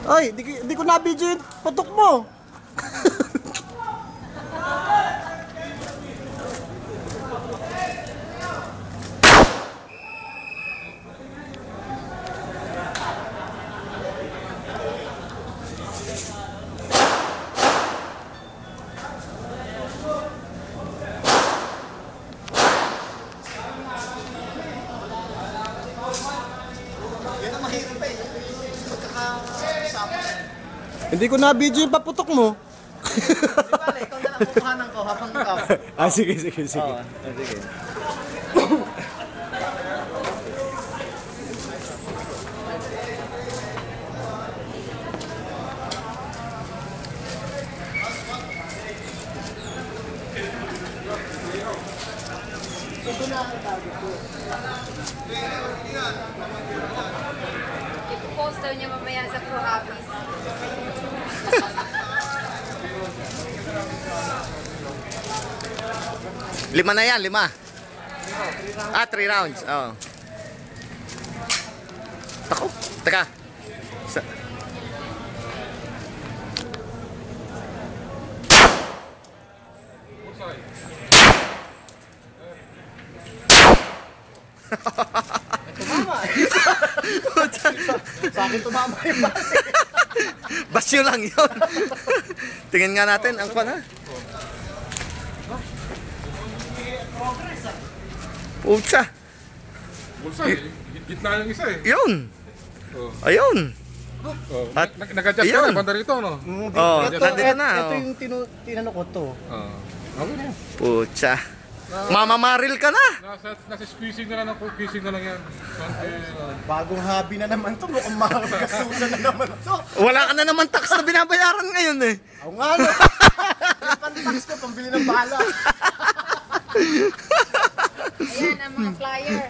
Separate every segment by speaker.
Speaker 1: Ay, di ko na-video yung patok mo. Hindi ko na-video yung paputok mo.
Speaker 2: Di pala, ikaw na lang kukuhanan ko habang ikaw.
Speaker 1: Sige.
Speaker 2: Oo, sige.
Speaker 3: Ipo-post daw niya mamaya sa Pro Habis.
Speaker 2: Lima na yan, 5. 3 rounds. Oo. Tako, teka. Tumama. Sa akin tumama yung bate. Basyo lang yun. Tingnan nga natin ang kwan ha. Pucha.
Speaker 4: Bulsa eh. Gitna yung isa eh.
Speaker 2: Yun. Ayun.
Speaker 4: At nag-adjust ka na, banda rito, no?
Speaker 2: Nandito na.
Speaker 1: Ito yung tinano ko to.
Speaker 4: Okay na.
Speaker 2: Pucha. Mamamaril ka na.
Speaker 4: Nasa squeezing na lang, squeezing na lang yan.
Speaker 1: Bagong hobby na naman to. Mukhang makakasusan na naman to.
Speaker 2: Wala ka na naman tax na binabayaran ngayon eh.
Speaker 1: Oo nga no. Yung pan-tax ko, pambili ng bala.
Speaker 3: Ayan ang mga flyer.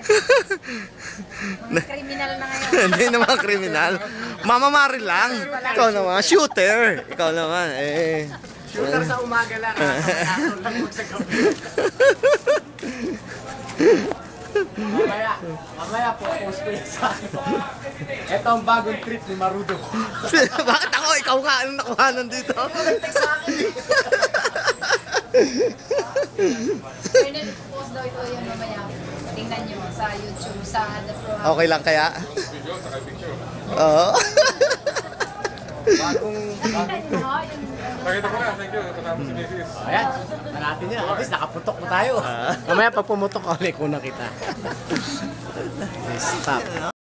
Speaker 3: Mga kriminal na ngayon.
Speaker 2: Hindi naman kriminal. Mamamaril lang. Ikaw naman, shooter. Ikaw naman, eh.
Speaker 1: Shooter sa umaga lang. Sa lang mo sa gabi. Mamaya po, post ko yun sa akin. Ito ang bagong trip ni Marudo.
Speaker 2: Bakit ako? Ikaw nga, anong nakuhanan dito?
Speaker 1: Sa akin eh.
Speaker 3: Pero ipo-post daw ito yan mamaya. Tingnan nyo sa YouTube, sa The Pro Habis.
Speaker 2: Okay lang kaya? Oo.
Speaker 1: Bagong...
Speaker 4: Pakita ko na, thank you. Patapos si Mrs.
Speaker 1: Ayan, natin yun. At least nakaputok na tayo. Mamaya pag pumutok, ulit ko na kita. Stop.